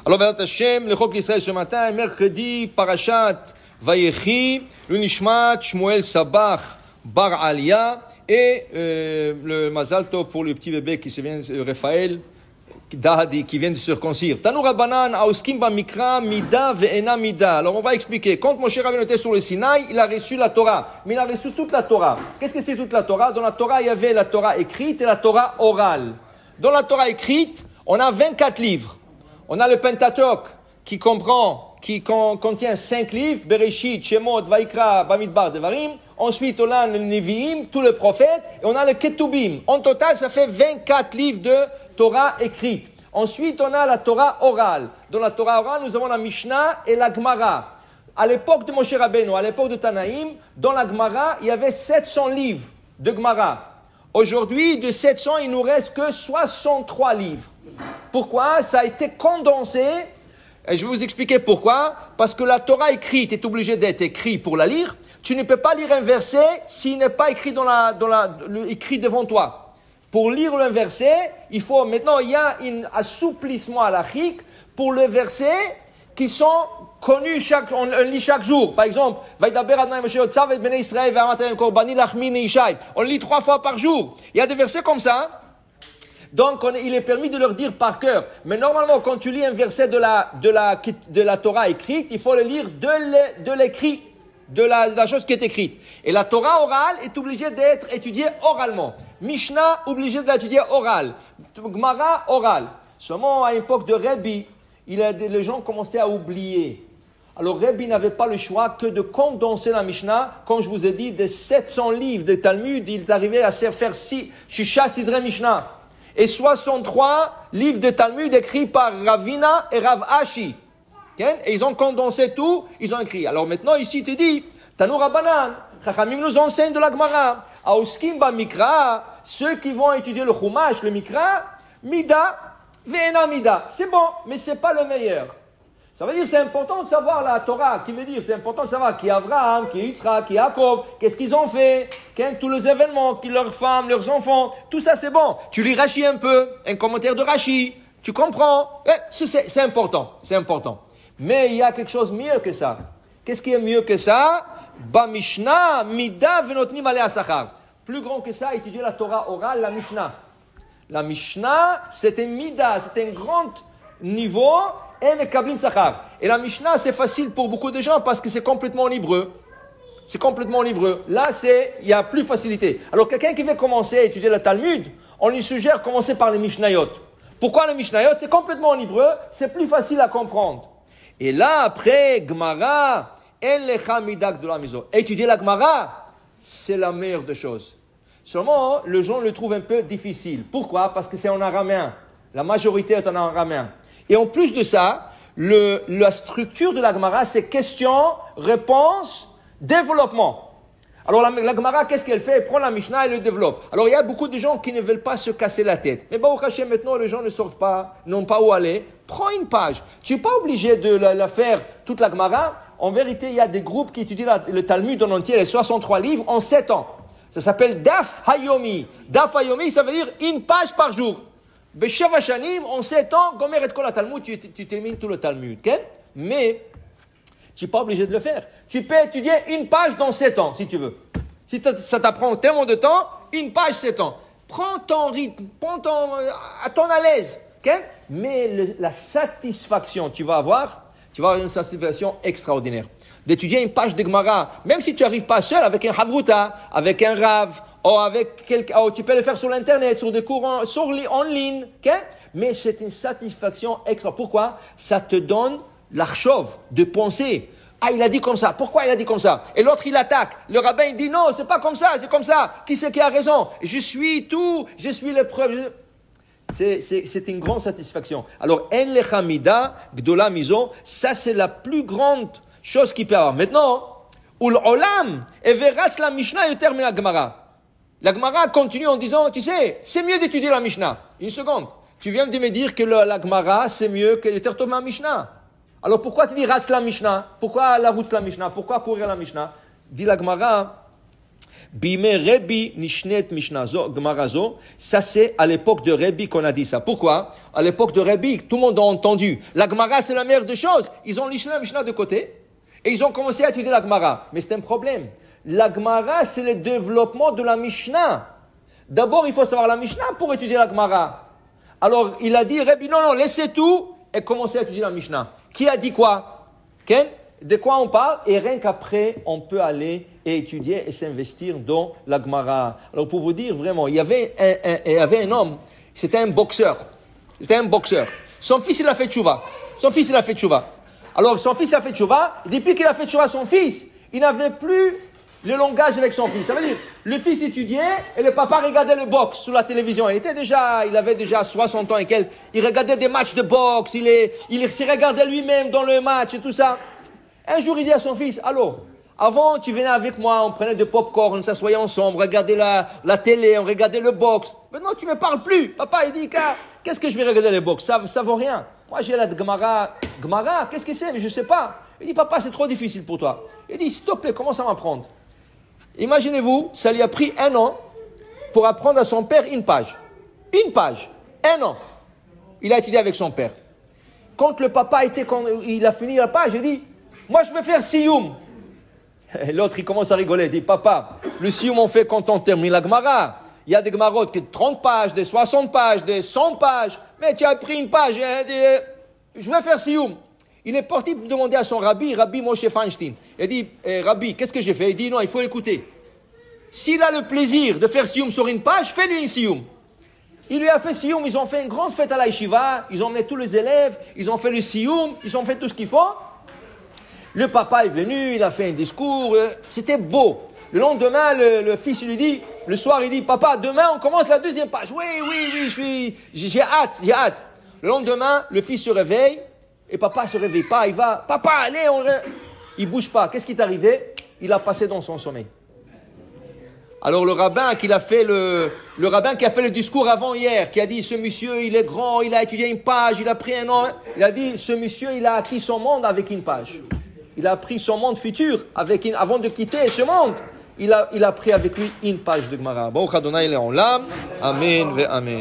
Alors, Béat Hashem, le Chok l'Israël ce matin, mercredi, Parashat Vayechi, le Nishmat, Shmuel Sabach, Bar Alia, et le Mazal Tov pour le petit bébé qui se vient, Raphaël, Dahadi, qui vient de se circoncire. Tanu Rabbanan, Aoskim Ba Mikra, Mida Ve'ena Mida. Alors, on va expliquer. Quand Moshe Rabbeinu était sur le Sinaï, il a reçu la Torah. Mais il a reçu toute la Torah. Qu'est-ce que c'est toute la Torah? Dans la Torah, il y avait la Torah écrite et la Torah orale. Dans la Torah écrite, on a 24 livres. On a le Pentateuch qui contient 5 livres, Bereshit, Shemot, Vaikra, Bamidbar, Devarim. Ensuite, on a le Nevi'im, tous les prophètes, et on a le Ketubim. En total, ça fait 24 livres de Torah écrite. Ensuite, on a la Torah orale. Dans la Torah orale, nous avons la Mishnah et la Gemara. À l'époque de Moshe Rabbeinu, à l'époque de Tanaïm, dans la Gemara, il y avait 700 livres de Gemara. Aujourd'hui, de 700, il nous reste que 63 livres. Pourquoi? Ça a été condensé. Et je vais vous expliquer pourquoi. Parce que la Torah écrite est obligée d'être écrite pour la lire. Tu ne peux pas lire un verset s'il n'est pas écrit écrit devant toi. Pour lire le verset, il y a un assouplissement halachique pour les versets qui sont connus on lit chaque jour. Par exemple, on lit 3 fois par jour. Il y a des versets comme ça. Donc, il est permis de leur dire par cœur. Mais normalement, quand tu lis un verset de la Torah écrite, il faut le lire de l'écrit, de la chose qui est écrite. Et la Torah orale est obligée d'être étudiée oralement. Mishnah, obligée de l'étudier orale. Gemara, orale. Seulement, à l'époque de Rabbi, les gens commençaient à oublier. Alors, Rabbi n'avait pas le choix que de condenser la Mishnah. Comme je vous ai dit, des 700 livres de Talmud, il est arrivé à faire Shisha Sidre Mishnah. Et 63 livres de Talmud écrits par Ravina et Rav Ashi. Okay? Et ils ont condensé tout, ils ont écrit. Alors maintenant, ici, il te dit, Tanu Rabbanan, Chachamim nous enseigne de la Gemara. Aoskim Ba Mikra, ceux qui vont étudier le Chumash, le Mikra, Mida, Ve'ena Mida. C'est bon, mais c'est pas le meilleur. Ça veut dire c'est important de savoir la Torah. Qui veut dire c'est important de savoir qui est Abraham, qui est Yitzhak, qui est Yaakov, qu'est-ce qu'ils ont fait, tous les événements, leurs femmes, leurs enfants, tout ça c'est bon. Tu lis Rashi un peu, un commentaire de Rashi, tu comprends. C'est important, c'est important. Mais il y a quelque chose mieux que ça. Qu'est-ce qui est mieux que ça? Ba Mishnah, Mida Venotnim Alea Sachar. Plus grand que ça, étudier la Torah orale, la Mishnah. La Mishnah, c'est un Mida, c'est un grand niveau. Et la Mishnah, c'est facile pour beaucoup de gens parce que c'est complètement en hébreu. C'est complètement en hébreu. Là, il y a plus facilité. Alors, quelqu'un qui veut commencer à étudier le Talmud, on lui suggère de commencer par les Mishnayot. Pourquoi les Mishnayot? C'est complètement en hébreu, c'est plus facile à comprendre. Et là, après, Gemara, étudier la Gemara, c'est la meilleure des choses. Seulement, les gens le trouvent un peu difficile. Pourquoi? Parce que c'est en araméen. La majorité est en araméen. Et en plus de ça, la structure de la Gemara, c'est question, réponse, développement. Alors la Gemara, qu'est-ce qu'elle fait? Elle prend la Mishnah et le développe. Alors il y a beaucoup de gens qui ne veulent pas se casser la tête. Mais Baruch Hashem, maintenant les gens ne sortent pas, n'ont pas où aller. Prends une page. Tu n'es pas obligé de la faire toute la Gemara. En vérité, il y a des groupes qui étudient le Talmud en entier, les 63 livres, en 7 ans. Ça s'appelle Daf Hayomi. Daf Hayomi, ça veut dire une page par jour. Beshava Shanim, en 7 ans, Gomer et Kol Talmud, tu termines tout le Talmud. Okay? Mais, tu n'es pas obligé de le faire. Tu peux étudier une page dans 7 ans, si tu veux. Si ça t'apprend tellement de temps, une page 7 ans. Prends ton rythme, à ton à l'aise. Okay? Mais la satisfaction, tu vas avoir une satisfaction extraordinaire. D'étudier une page de Gemara, même si tu n'arrives pas seul, avec un Havruta, avec un Rav, tu peux le faire sur l'internet, sur des cours en ligne, okay? Mais c'est une satisfaction extra. Pourquoi? Ça te donne l'archov de penser. Ah, il a dit comme ça. Pourquoi il a dit comme ça? Et l'autre, il attaque. Le rabbin, il dit non, c'est pas comme ça, c'est comme ça. Qui c'est qui a raison? Je suis les preuves. C'est une grande satisfaction. Alors, en lechamida, gdola mizon, ça c'est la plus grande chose qu'il peut avoir. Maintenant, ul olam, everatz la mishnah yoter min la Gemara. La Gemara continue en disant, tu sais, c'est mieux d'étudier la Mishnah. Une seconde. Tu viens de me dire que la Gemara, c'est mieux que le Tertov la Mishnah. Alors pourquoi tu dis Ratz la Mishnah? Pourquoi la route la Mishnah? Pourquoi courir la Mishnah? Dit la Gemara, Bime Rebbi Nishnet Mishnazo, Gmarazo, ça c'est à l'époque de Rebbi qu'on a dit ça. Pourquoi? À l'époque de Rebbi, tout le monde a entendu. La Gemara c'est la meilleure des choses. Ils ont lissé la Mishnah de côté et ils ont commencé à étudier la Gemara. Mais c'est un problème. La Gemara c'est le développement de la Mishnah. D'abord il faut savoir la Mishnah pour étudier la Gemara. Alors il a dit Rebbi, non, laissez tout et commencez à étudier la Mishnah. Qui a dit quoi? Ken? De quoi on parle? Et rien qu'après, on peut aller et étudier et s'investir dans la Gemara. Alors pour vous dire vraiment, il y avait un homme, c'était un boxeur. Son fils, il a fait tchouva. Alors son fils a fait tchouva. Depuis qu'il a fait tchouva, son fils, il n'avait plus le langage avec son fils. Ça veut dire, le fils étudiait et le papa regardait le boxe sur la télévision. Il avait déjà 60 ans et quelques. Il regardait des matchs de boxe. Il se regardait lui-même dans le match et tout ça. Un jour, il dit à son fils, allô, avant, tu venais avec moi, on prenait de popcorn, on s'assoyait ensemble, on regardait la télé, on regardait le boxe. Maintenant, tu ne me parles plus. Papa, il dit, qu'est-ce que je vais regarder le boxe? Ça vaut rien. Moi, j'ai la Gemara. Gemara, qu'est-ce que c'est? Mais je ne sais pas. Il dit, papa, c'est trop difficile pour toi. Il dit, s'il te plaît, commence à m'apprendre. Imaginez-vous, ça lui a pris 1 an pour apprendre à son père une page. 1 an. Il a étudié avec son père. Quand le papa il a fini la page, il dit, moi, je veux faire Sioum. L'autre, il commence à rigoler. Il dit, papa, le Sioum, on fait quand on termine la Gemara. Il y a des Gemarotes qui ont 30 pages, des 60 pages, des 100 pages. Mais tu as pris une page. Je veux faire Sioum. Il est parti demander à son Rabbi Moshe Feinstein. Il dit, Rabbi, qu'est-ce que j'ai fait? Il dit, non, il faut écouter. S'il a le plaisir de faire Sioum sur une page, fais-lui une Sioum. Il lui a fait Sioum. Ils ont fait une grande fête à la Yeshiva. Ils ont emmené tous les élèves. Ils ont fait le Sioum. Ils ont fait tout ce qu'il faut. Le papa est venu, il a fait un discours, c'était beau. Le lendemain, le fils lui dit, le soir, il dit, papa, demain, on commence la 2e page. Oui, j'ai hâte. Le lendemain, le fils se réveille, et papa ne se réveille pas, il va, papa, allez, il bouge pas. Qu'est-ce qui est arrivé? Il a passé dans son sommeil. Alors le rabbin qui a fait le discours avant hier, qui a dit, ce monsieur, il est grand, il a étudié une page, il a pris 1 an, il a dit, ce monsieur, il a acquis son monde avec une page. Il a pris son monde futur avant de quitter ce monde. Il a pris avec lui une page de Gemara. Baruch Adonai Le'olam. Amen ve Amen.